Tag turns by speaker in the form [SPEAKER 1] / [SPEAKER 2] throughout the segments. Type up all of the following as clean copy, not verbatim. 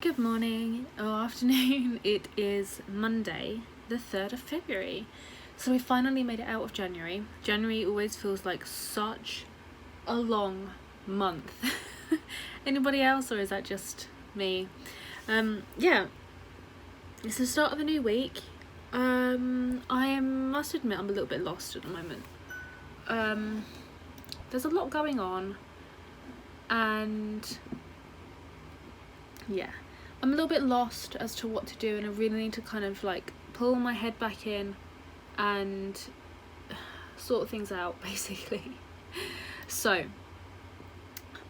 [SPEAKER 1] Good morning or afternoon. It is Monday the 3rd of February, so we finally made it out of January. January always feels like such a long month. Anybody else, or is that just me? Yeah, it's the start of a new week. I must admit I'm a little bit lost at the moment. There's a lot going on, and yeah, I'm a little bit lost as to what to do, and I really need to kind of like pull my head back in and sort things out, basically. So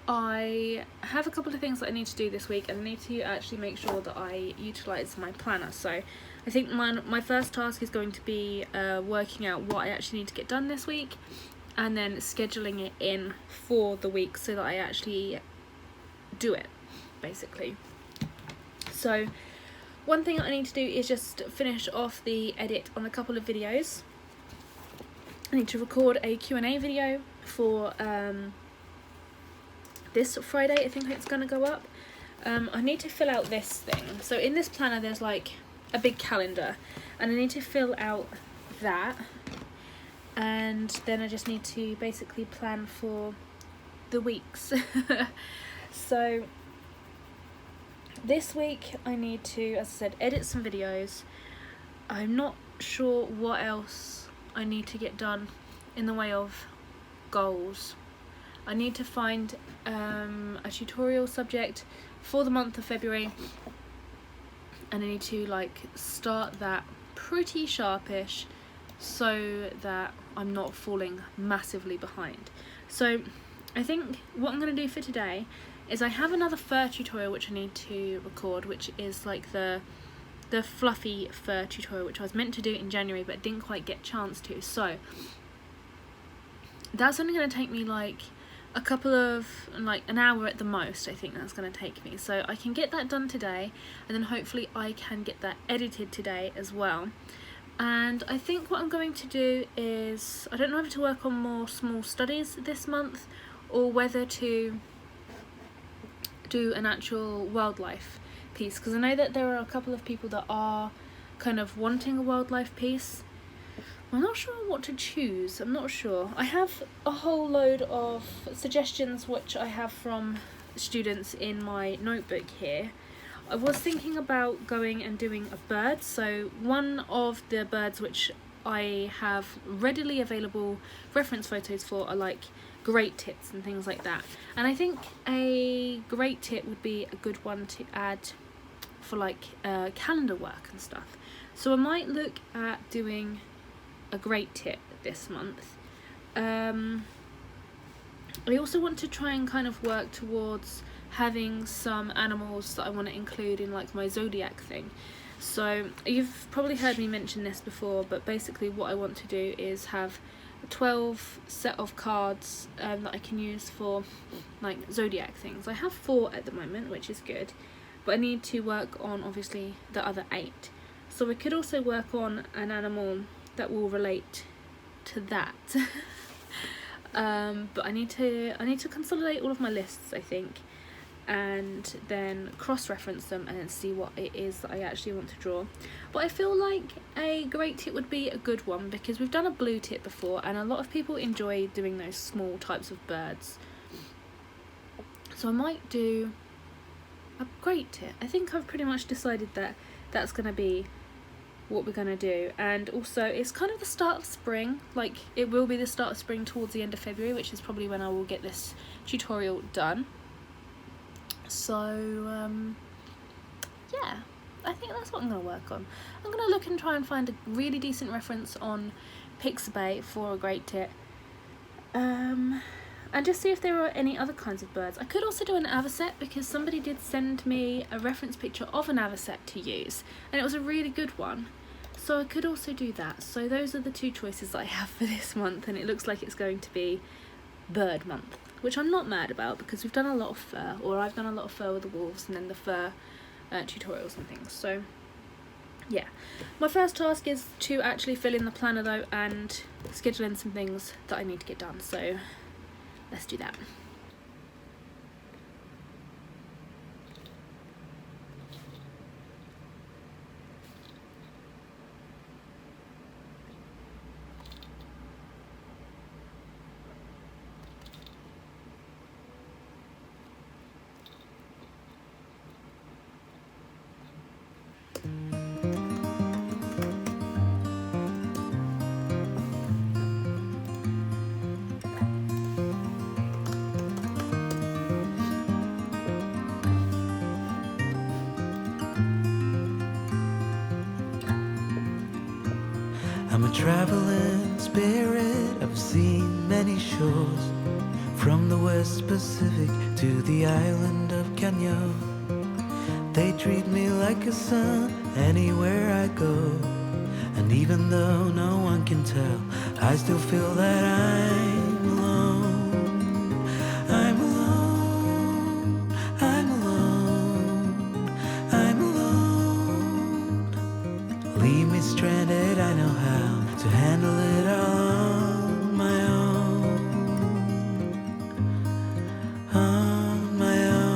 [SPEAKER 1] I have a couple of things that I need to do this week, and I need to actually make sure that I utilise my planner. So I think my first task is going to be working out what I actually need to get done this week, and then scheduling it in for the week so that I actually do it, basically. So one thing I need to do is just finish off the edit on a couple of videos. I need to record a Q&A video for this Friday. I think it's going to go up. I need to fill out this thing. So in this planner there's like a big calendar, and I need to fill out that, and then I just need to basically plan for the weeks. So this week I need to, as I said, edit some videos. I'm not sure what else I need to get done in the way of goals. I need to find a tutorial subject for the month of February, and I need to like start that pretty sharpish so that I'm not falling massively behind. So I think what I'm going to do for today is I have another fur tutorial which I need to record, which is like the fluffy fur tutorial, which I was meant to do in January but didn't quite get a chance to. So that's only going to take me like a couple of, like an hour at the most, I think that's going to take me. So I can get that done today, and then hopefully I can get that edited today as well. And I think what I'm going to do is, I don't know whether to work on more small studies this month or whether to do an actual wildlife piece, because I know that there are a couple of people that are kind of wanting a wildlife piece. I'm not sure what to choose. I'm not sure. I have a whole load of suggestions which I have from students in my notebook here. I was thinking about going and doing a bird. So one of the birds which I have readily available reference photos for are like great tits and things like that, and I think a great tit would be a good one to add for like calendar work and stuff. So I might look at doing a great tit this month. I also want to try and kind of work towards having some animals that I want to include in like my zodiac thing. So you've probably heard me mention this before, but basically what I want to do is have 12 set of cards that I can use for like zodiac things. I have 4 at the moment, which is good, but I need to work on obviously the other 8. So we could also work on an animal that will relate to that. But I need to consolidate all of my lists, I think, and then cross-reference them and then see what it is that I actually want to draw. But I feel like a great tit would be a good one, because we've done a blue tit before and a lot of people enjoy doing those small types of birds. So I might do a great tit. I think I've pretty much decided that that's going to be what we're going to do. And also it's kind of the start of spring, like it will be the start of spring towards the end of February, which is probably when I will get this tutorial done. So yeah, I think that's what I'm going to work on. I'm going to look and try and find a really decent reference on Pixabay for a great tit, and just see if there are any other kinds of birds. I could also do an avocet, because somebody did send me a reference picture of an avocet to use, and it was a really good one. So I could also do that. So those are the 2 choices that I have for this month, and it looks like it's going to be bird month, which I'm not mad about, because we've done a lot of fur, or I've done a lot of fur with the wolves, and then the fur tutorials and things. So yeah, my first task is to actually fill in the planner though, and schedule in some things that I need to get done. So let's do that.
[SPEAKER 2] I'm a traveling spirit, I've seen many shores, from the West Pacific to the island of Kenya. They treat me like a son anywhere I go, and even though no one can tell, I still feel that I'm alone. I'm alone, I'm alone, I'm alone. Leave me stranded, I know how to handle it all on my own. On my own.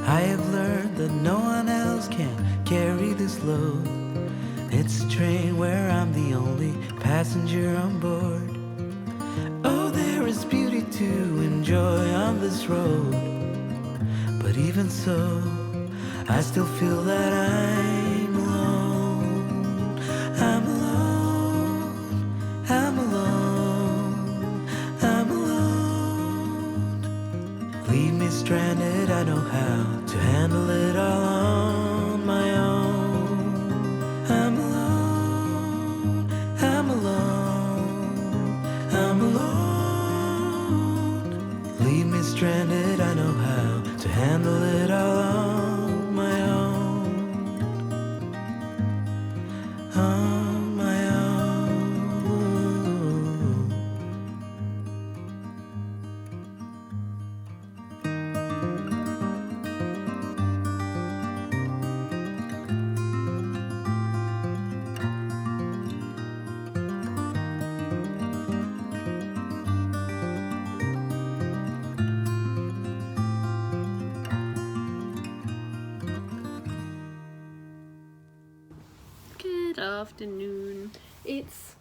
[SPEAKER 2] I have learned that no one else can carry this load. It's a train where I'm the only passenger on board. Oh, there is beauty to enjoy on this road, but even so, I still feel that I'm alone. I'm alone, I'm alone, I'm alone. Leave me stranded, I know how to handle it all on my own. I'm alone, I'm alone, I'm alone. Leave me stranded, I know how to handle it all on my own. On my own.
[SPEAKER 1] Good afternoon. It's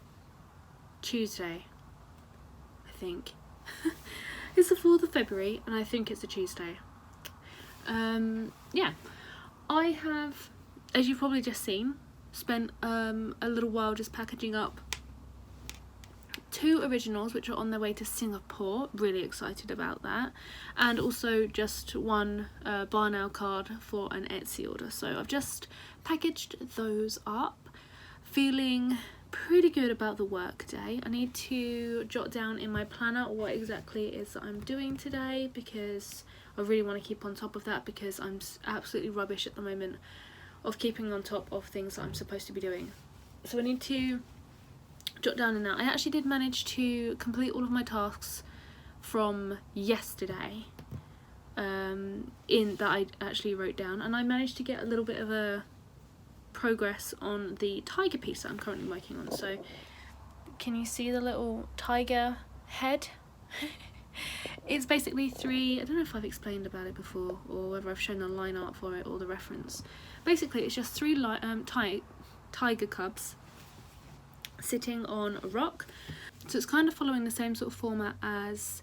[SPEAKER 1] Tuesday, I think. It's the 4th of February and I think it's a Tuesday. Yeah. I have, as you've probably just seen, spent a little while just packaging up 2 originals which are on their way to Singapore. Really excited about that. And also just one bar nail card for an Etsy order. So I've just packaged those up, feeling pretty good about the work day. I need to jot down in my planner what exactly it is that I'm doing today, because I really want to keep on top of that, because I'm absolutely rubbish at the moment of keeping on top of things that I'm supposed to be doing. So I need to jot down in that. I actually did manage to complete all of my tasks from yesterday, in that I actually wrote down, and I managed to get a little bit of a progress on the tiger piece that I'm currently working on. So can you see the little tiger head? It's basically 3, I don't know if I've explained about it before or whether I've shown the line art for it or the reference. Basically it's just 3 tiger cubs sitting on a rock. So it's kind of following the same sort of format as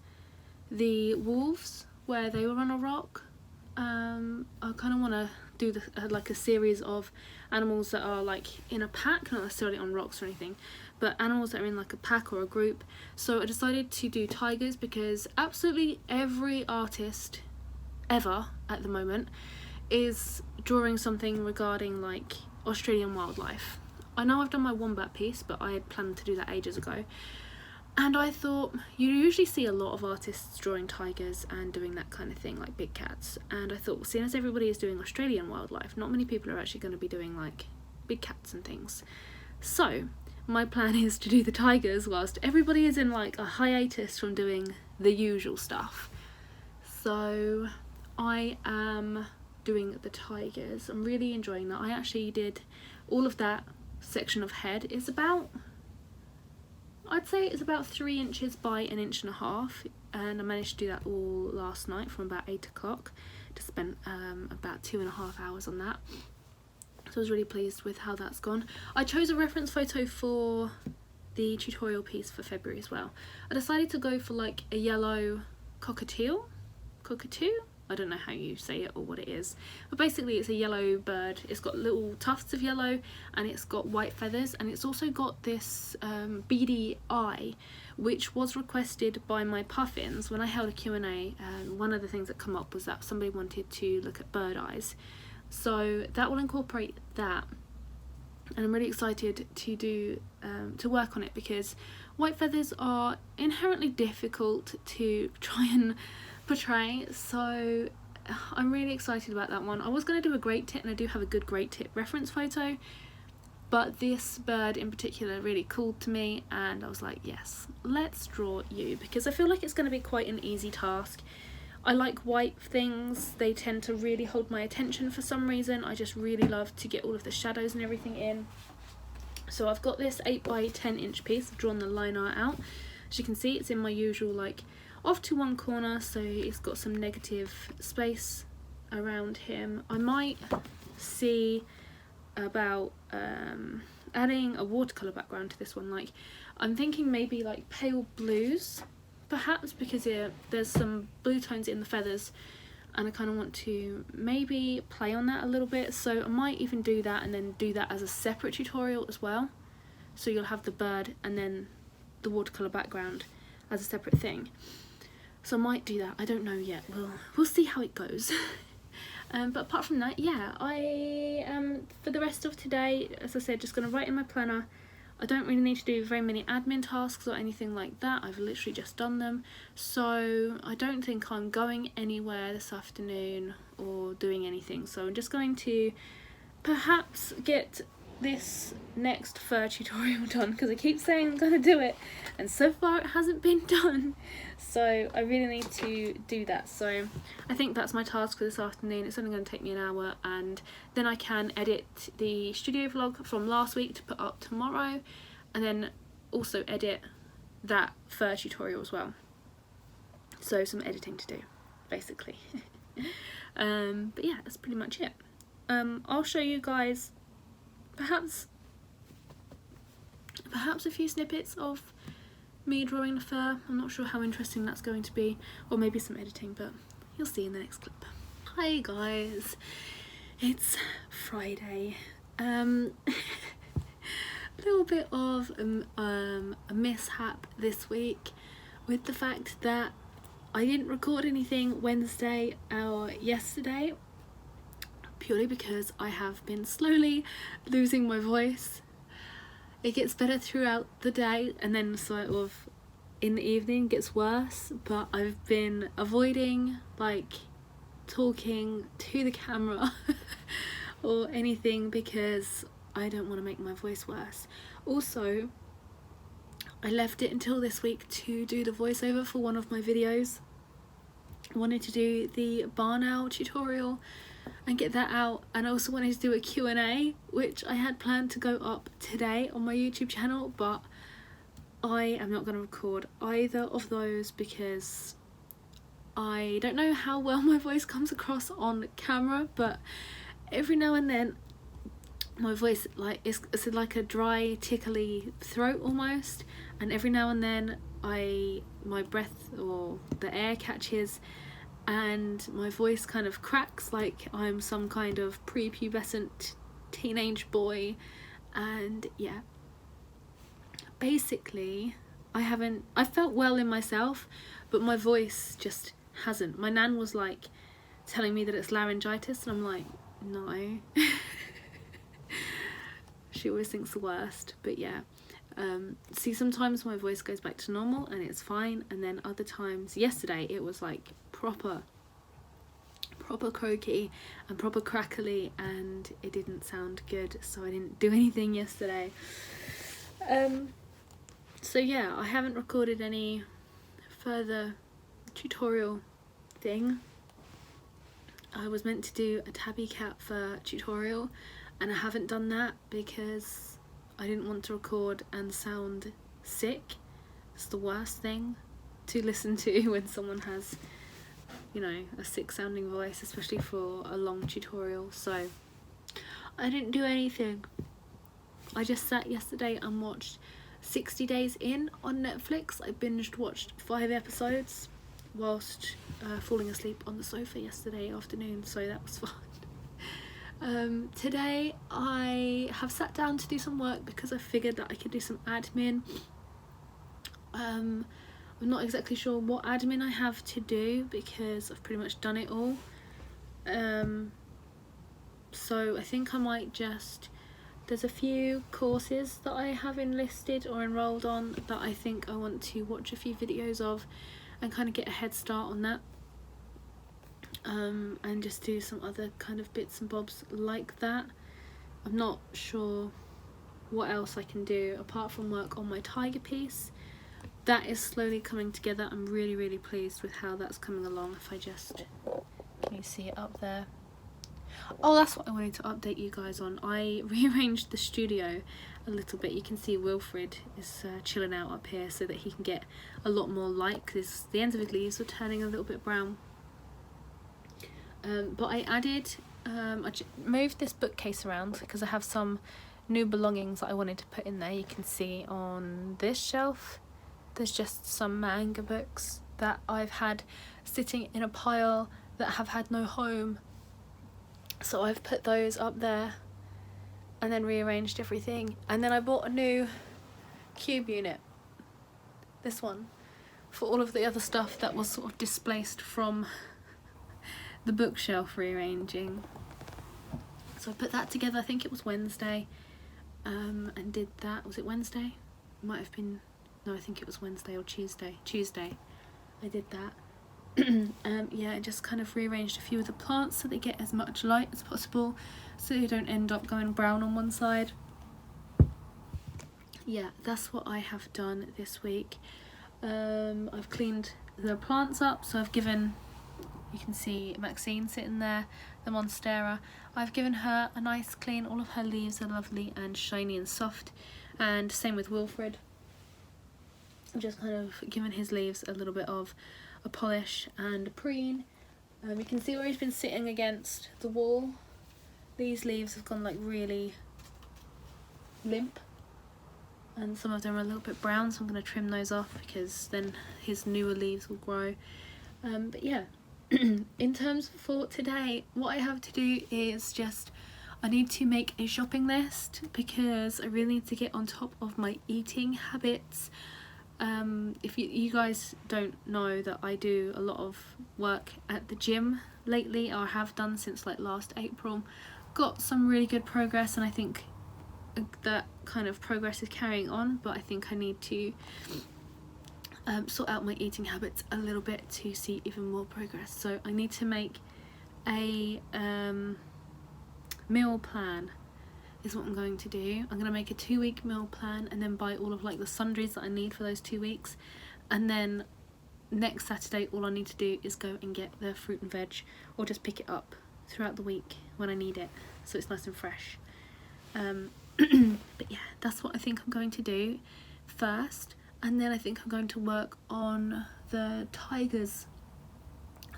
[SPEAKER 1] the wolves where they were on a rock. I kind of want to do like a series of animals that are like in a pack, not necessarily on rocks or anything, but animals that are in like a pack or a group. So I decided to do tigers because absolutely every artist ever at the moment is drawing something regarding like Australian wildlife. I know I've done my wombat piece, but I had planned to do that ages ago. And I thought, you usually see a lot of artists drawing tigers and doing that kind of thing, like big cats. And I thought, seeing as everybody is doing Australian wildlife, not many people are actually going to be doing like big cats and things. So my plan is to do the tigers whilst everybody is in like a hiatus from doing the usual stuff. So I am doing the tigers. I'm really enjoying that. I actually did all of that section of head. It's about, I'd say it's about 3 inches by 1.5 inches, and I managed to do that all last night from about 8 o'clock. Just spent about 2.5 hours on that, so I was really pleased with how that's gone. I chose a reference photo for the tutorial piece for February as well. I decided to go for like a yellow cockatoo. I don't know how you say it or what it is, but basically it's a yellow bird. It's got little tufts of yellow and it's got white feathers, and it's also got this beady eye, which was requested by my puffins when I held a Q&A. One of the things that come up was that somebody wanted to look at bird eyes, so that will incorporate that, and I'm really excited to do to work on it, because white feathers are inherently difficult to try and portray, so I'm really excited about that one. I was going to do a great tit, and I do have a good great tit reference photo, but this bird in particular really called to me, and I was like, yes, let's draw you, because I feel like it's going to be quite an easy task. I like white things, they tend to really hold my attention for some reason. I just really love to get all of the shadows and everything in. So I've got this 8 by 10 inch piece. I've drawn the line art out. As you can see, it's in my usual like off to one corner, so it's got some negative space around him. I might see about adding a watercolour background to this one. Like, I'm thinking maybe like pale blues perhaps, because there's some blue tones in the feathers, and I kind of want to maybe play on that a little bit, so I might even do that and then do that as a separate tutorial as well, so you'll have the bird and then the watercolour background as a separate thing. So I might do that, I don't know yet, we'll see how it goes. But apart from that, yeah, I for the rest of today, as I said, just going to write in my planner. I don't really need to do very many admin tasks or anything like that. I've literally just done them. So I don't think I'm going anywhere this afternoon or doing anything. So I'm just going to perhaps get this next fur tutorial done, because I keep saying I'm going to do it and so far it hasn't been done. So I really need to do that. So I think that's my task for this afternoon. It's only going to take me an hour, and then I can edit the studio vlog from last week to put up tomorrow, and then also edit that fur tutorial as well. So some editing to do, basically. But yeah, that's pretty much it. I'll show you guys perhaps a few snippets of me drawing the fur. I'm not sure how interesting that's going to be, or maybe some editing, but you'll see in the next clip. Hi guys, it's Friday. A little bit of a mishap this week with the fact that I didn't record anything Wednesday or yesterday, purely because I have been slowly losing my voice. It gets better throughout the day, and then sort of in the evening gets worse, but I've been avoiding like talking to the camera or anything because I don't want to make my voice worse. Also, I left it until this week to do the voiceover for one of my videos. I wanted to do the barn owl tutorial and get that out, and I also wanted to do a Q&A, which I had planned to go up today on my YouTube channel, but I am not going to record either of those because I don't know how well my voice comes across on camera, but every now and then my voice it's like a dry tickly throat almost, and every now and then my breath or the air catches and my voice kind of cracks like I'm some kind of prepubescent teenage boy. And yeah, basically I felt well in myself, but my voice just hasn't. My nan was like telling me that it's laryngitis, and I'm like, no. She always thinks the worst, but yeah. See, sometimes my voice goes back to normal and it's fine, and then other times, yesterday it was like proper croaky and proper crackly, and it didn't sound good, so I didn't do anything yesterday. So yeah, I haven't recorded any further tutorial thing. I was meant to do a tabby cat fur tutorial, and I haven't done that because I didn't want to record and sound sick. It's the worst thing to listen to when someone has, you know, a sick sounding voice, especially for a long tutorial. So I didn't do anything. I just sat yesterday and watched 60 Days In on Netflix. I binged watched 5 episodes whilst falling asleep on the sofa yesterday afternoon, so that was fun. Today I have sat down to do some work because I figured that I could do some admin. I'm not exactly sure what admin I have to do because I've pretty much done it all. So I think I might just, there's a few courses that I have enlisted or enrolled on that I think I want to watch a few videos of and kind of get a head start on that, and just do some other kind of bits and bobs like that. I'm not sure what else I can do apart from work on my tiger piece. That is slowly coming together. I'm really pleased with how that's coming along. If I just, can you see it up there? Oh, that's what I wanted to update you guys on. I rearranged the studio a little bit. You can see Wilfred is chilling out up here so that he can get a lot more light because the ends of his leaves were turning a little bit brown. But I added, I moved this bookcase around because I have some new belongings that I wanted to put in there. You can see on this shelf there's just some manga books that I've had sitting in a pile that have had no home. So I've put those up there and then rearranged everything. And then I bought a new cube unit, this one, for all of the other stuff that was sort of displaced from the bookshelf rearranging. So I put that together, I think it was Wednesday, and did that. Was it Wednesday? Might have been, no, I think it was Wednesday or Tuesday. I did that. Yeah, and just kind of rearranged a few of the plants so they get as much light as possible so they don't end up going brown on one side. Yeah, that's what I have done this week. I've cleaned the plants up, so I've given, you can see Maxine sitting there, the Monstera. I've given her a nice clean. All of her leaves are lovely and shiny and soft, and same with Wilfred. I've just kind of given his leaves a little bit of a polish and a preen. You can see where he's been sitting against the wall. These leaves have gone like really limp and some of them are a little bit brown, so I'm going to trim those off because then his newer leaves will grow. But yeah, in terms for today, what I have to do is just, I need to make a shopping list because I really need to get on top of my eating habits. If you guys don't know that I do a lot of work at the gym lately, or have done since like last April, got some really good progress, and I think that kind of progress is carrying on, but I think I need to sort out my eating habits a little bit to see even more progress. So I need to make a meal plan is what I'm going to do. I'm going to make a 2-week meal plan and then buy all of like the sundries that I need for those 2 weeks, and then next Saturday all I need to do is go and get the fruit and veg, or just pick it up throughout the week when I need it so it's nice and fresh. But yeah, that's what I think I'm going to do first, and then I think I'm going to work on the tigers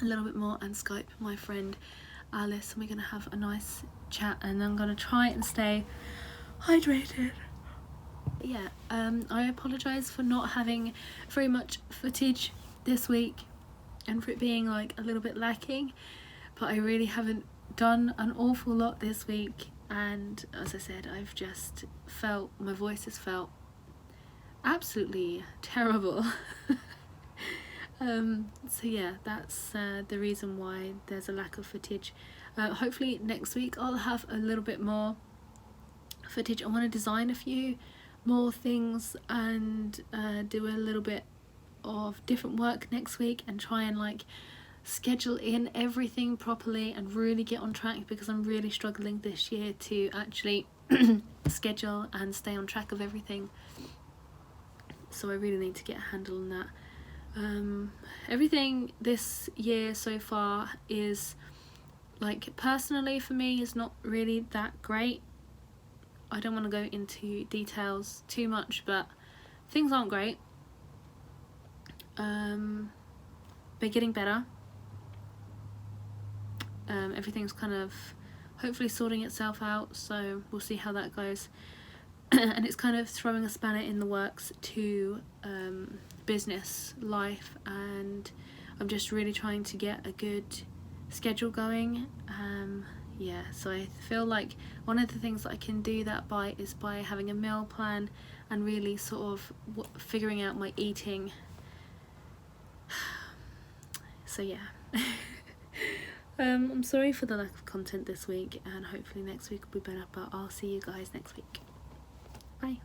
[SPEAKER 1] a little bit more and Skype my friend Alice, and we're going to have a nice chat, and I'm going to try and stay hydrated. Yeah, I apologise for not having very much footage this week and for it being like a little bit lacking, but I really haven't done an awful lot this week, and as I said, I've just felt, my voice has felt absolutely terrible. So yeah, that's the reason why there's a lack of footage. Hopefully next week I'll have a little bit more footage. I want to design a few more things and do a little bit of different work next week and try and like schedule in everything properly and really get on track, because I'm really struggling this year to actually schedule and stay on track of everything. So I really need to get a handle on that. Everything this year so far is, like, personally for me, is not really that great. I don't want to go into details too much, but things aren't great. They're getting better. Everything's kind of hopefully sorting itself out, so we'll see how that goes. And it's kind of throwing a spanner in the works to business life, and I'm just really trying to get a good schedule going. Yeah, so I feel like one of the things that I can do that by is by having a meal plan and really sort of figuring out my eating. So yeah. I'm sorry for the lack of content this week, and hopefully next week will be better, but I'll see you guys next week. Bye.